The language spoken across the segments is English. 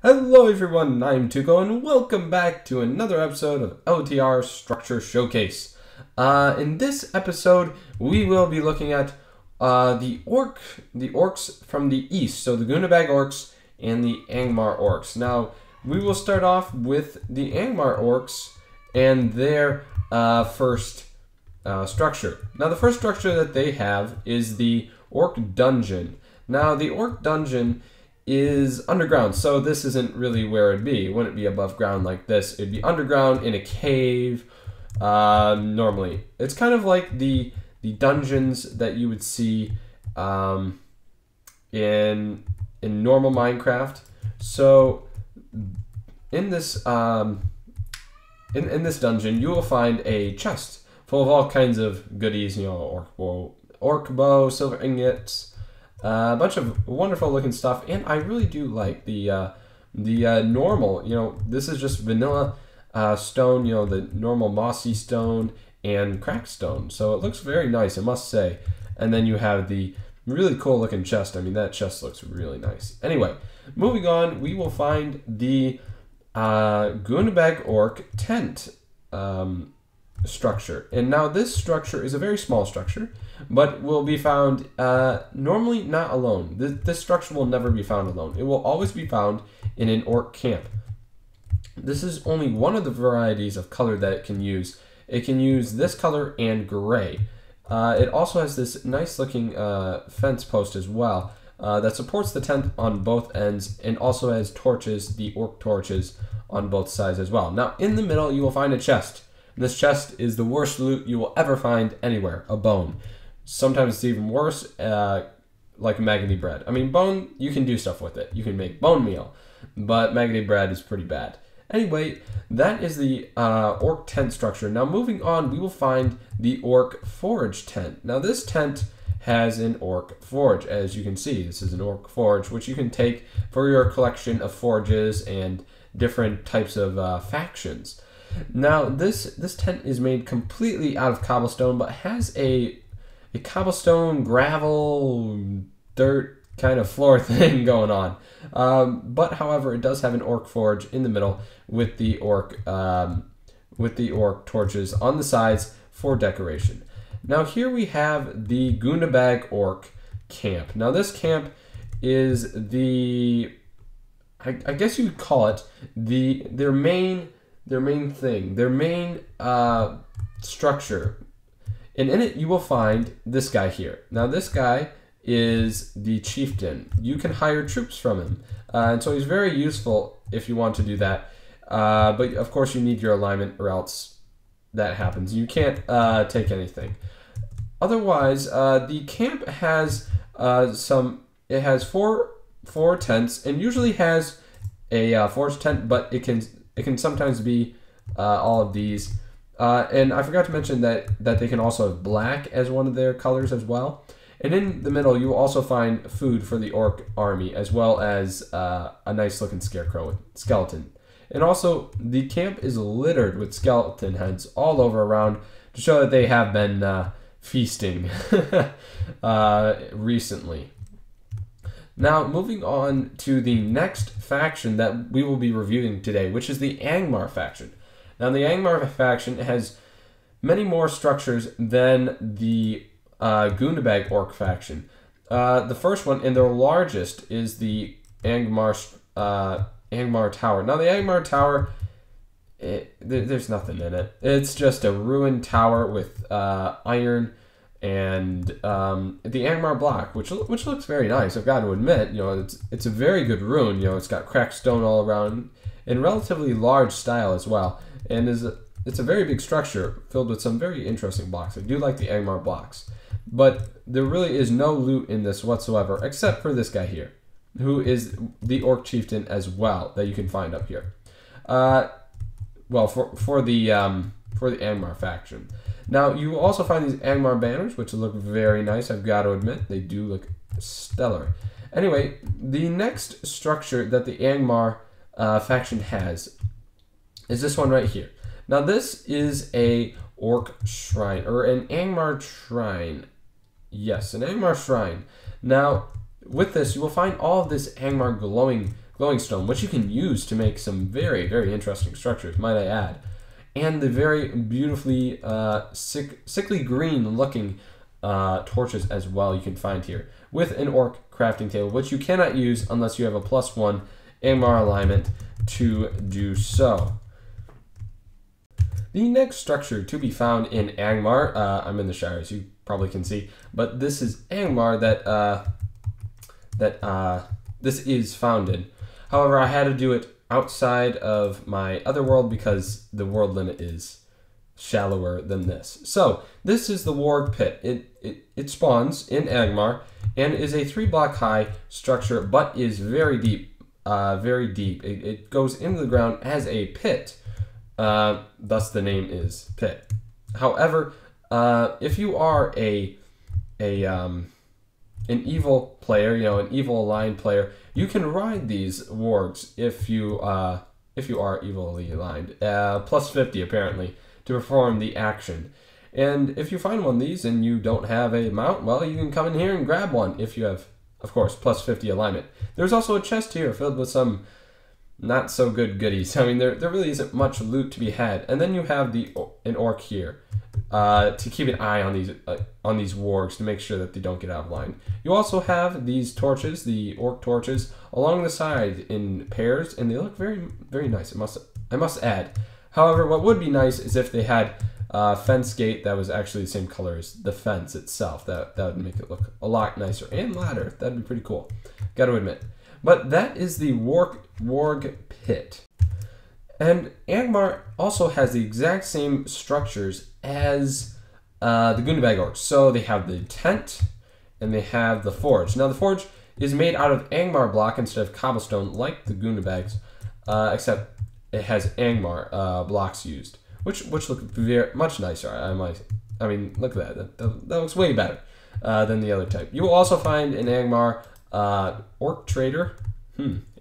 Hello everyone, I'm Tuco and welcome back to another episode of LTR Structure Showcase. In this episode, we will be looking at the orcs from the east, so the Guna Bag Orcs and the Angmar Orcs. Now, we will start off with the Angmar Orcs and their first structure. Now, the first structure that they have is the Orc Dungeon. Now, the Orc Dungeon is underground, so this isn't really where it'd be. It wouldn't be above ground like this. It'd be underground in a cave normally. It's kind of like the dungeons that you would see in normal Minecraft. So in this in this dungeon, you will find a chest full of all kinds of goodies. You know, orc bow, silver ingots. A bunch of wonderful looking stuff, and I really do like the normal, you know, this is just vanilla stone, you know, the normal mossy stone and cracked stone. So it looks very nice, I must say. And then you have the really cool looking chest. I mean, that chest looks really nice. Anyway, moving on, we will find the Guna Bag Orc Tent structure. And now this structure is a very small structure, but will be found normally not alone. This structure will never be found alone. It will always be found in an orc camp. This is only one of the varieties of color that it can use. It can use this color and gray. It also has this nice looking fence post as well that supports the tent on both ends, and also has torches, the orc torches, on both sides as well. Now in the middle you will find a chest. And this chest is the worst loot you will ever find anywhere, a bone. Sometimes it's even worse, like maggoty bread. I mean, bone, you can do stuff with it. You can make bone meal, but maggoty bread is pretty bad. Anyway, that is the orc tent structure. Now moving on, we will find the Orc Forge tent. Now this tent has an Orc Forge, as you can see. This is an Orc Forge, which you can take for your collection of forges and different types of factions. Now this tent is made completely out of cobblestone, but has a cobblestone, gravel, dirt kind of floor thing going on. But however, it does have an Orc Forge in the middle with the orc torches on the sides for decoration. Now here we have the Guna Bag Orc Camp. Now this camp is the, I guess you would call it their main structure. And in it you will find this guy here. Now this guy is the chieftain. You can hire troops from him. And so he's very useful if you want to do that. But of course you need your alignment or else that happens. You can't take anything. Otherwise, the camp has it has four tents, and usually has a forged tent, but it can sometimes be all of these. And I forgot to mention that they can also have black as one of their colors as well. And in the middle, you will also find food for the orc army, as well as a nice looking skeleton. And also, the camp is littered with skeleton heads all over around to show that they have been feasting recently. Now, moving on to the next faction that we will be reviewing today, which is the Angmar faction. Now, the Angmar faction has many more structures than the Guna Bag Orc faction. The first one, and their largest, is the Angmar Tower. Now, the Angmar Tower, there's nothing in it. It's just a ruined tower with iron and the Angmar block, which looks very nice. I've got to admit, you know, it's a very good ruin. You know, it's got cracked stone all around, in relatively large style as well, and it's a very big structure filled with some very interesting blocks. I do like the Angmar blocks, but there really is no loot in this whatsoever, except for this guy here, who is the Orc Chieftain as well, that you can find up here. Well, for the Angmar faction. Now, you will also find these Angmar banners, which look very nice. I've got to admit, they do look stellar. Anyway, the next structure that the Angmar faction has is this one right here. Now, this is a Orc Shrine, or an Angmar Shrine. Yes, an Angmar Shrine. Now, with this, you will find all of this Angmar glowing glowing stone, which you can use to make some very, very interesting structures, might I add. And the very beautifully sickly green looking torches as well you can find here, with an orc crafting table, which you cannot use unless you have a +1 Angmar alignment to do so. The next structure to be found in Angmar, I'm in the Shire as you probably can see, but this is Angmar that this is found in. However, I had to do it outside of my other world because the world limit is shallower than this. So this is the Warg Pit. It spawns in Angmar and is a 3-block high structure, but is very deep. It goes into the ground as a pit. Thus the name is Pit. However, if you are an evil player, an evil aligned player, you can ride these wargs if you are evilly aligned. +50 apparently to perform the action. And if you find one of these and you don't have a mount, well, you can come in here and grab one if you have, of course, +50 alignment. There's also a chest here filled with some not so good goodies. I mean, there really isn't much loot to be had. And then you have an orc here to keep an eye on these wargs to make sure that they don't get out of line. You also have these torches, the orc torches, along the side in pairs, and they look very, very nice. I must add. However, what would be nice is if they had a fence gate that was actually the same color as the fence itself. That would make it look a lot nicer. And ladder. That'd be pretty cool. Got to admit. But that is the Warg Pit. And Angmar also has the exact same structures as the Guna Bag Orcs. So they have the tent and they have the forge. Now the forge is made out of Angmar block instead of cobblestone like the Guna Bags, except it has Angmar blocks used, which look very much nicer. I mean, look at that. That looks way better than the other type. You will also find in Angmar Orc Trader.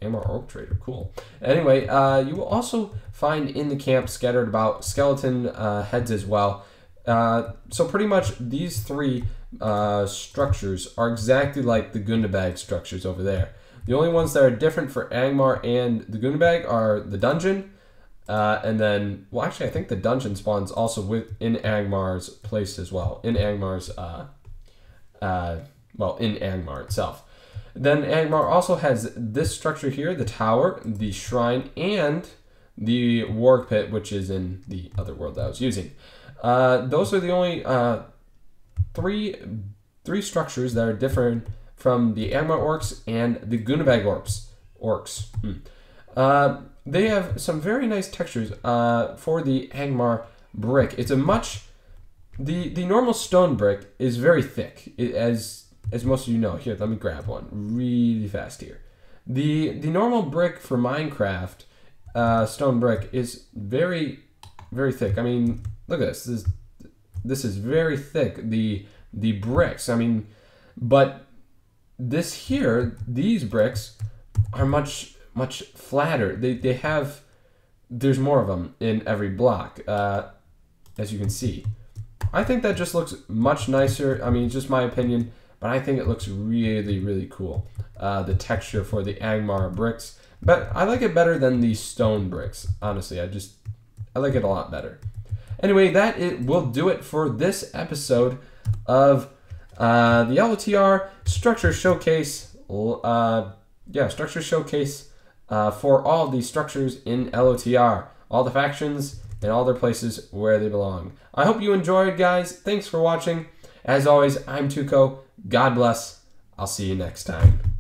Amr Orc Trader, cool. Anyway, you will also find in the camp scattered about skeleton heads as well. So pretty much these 3 structures are exactly like the Guna Bag structures over there. The only ones that are different for Angmar and the Guna Bag are the dungeon, and then, well, actually, I think the dungeon spawns also in Angmar's place as well. In Angmar's, in Angmar itself. Then Angmar also has this structure here, the tower, the shrine, and the Warg Pit, which is in the other world that I was using. Those are the only three structures that are different from the Angmar orcs and the Guna Bag orcs. They have some very nice textures for the Angmar brick. It's the normal stone brick is very thick, as most of you know. Here, let me grab one really fast here. The normal brick for Minecraft, stone brick, is very, very thick. I mean, look at this. This is very thick. The bricks. I mean, but these bricks are much flatter. There's more of them in every block, as you can see. I think that just looks much nicer. I mean, it's just my opinion, but I think it looks really, really cool. The texture for the Angmar bricks, but I like it better than the stone bricks. Honestly, I like it a lot better. Anyway, it will do it for this episode of the LOTR Structure Showcase. Structure Showcase for all the structures in LOTR, all the factions and all their places where they belong. I hope you enjoyed, guys. Thanks for watching. As always, I'm Tuco. God bless. I'll see you next time.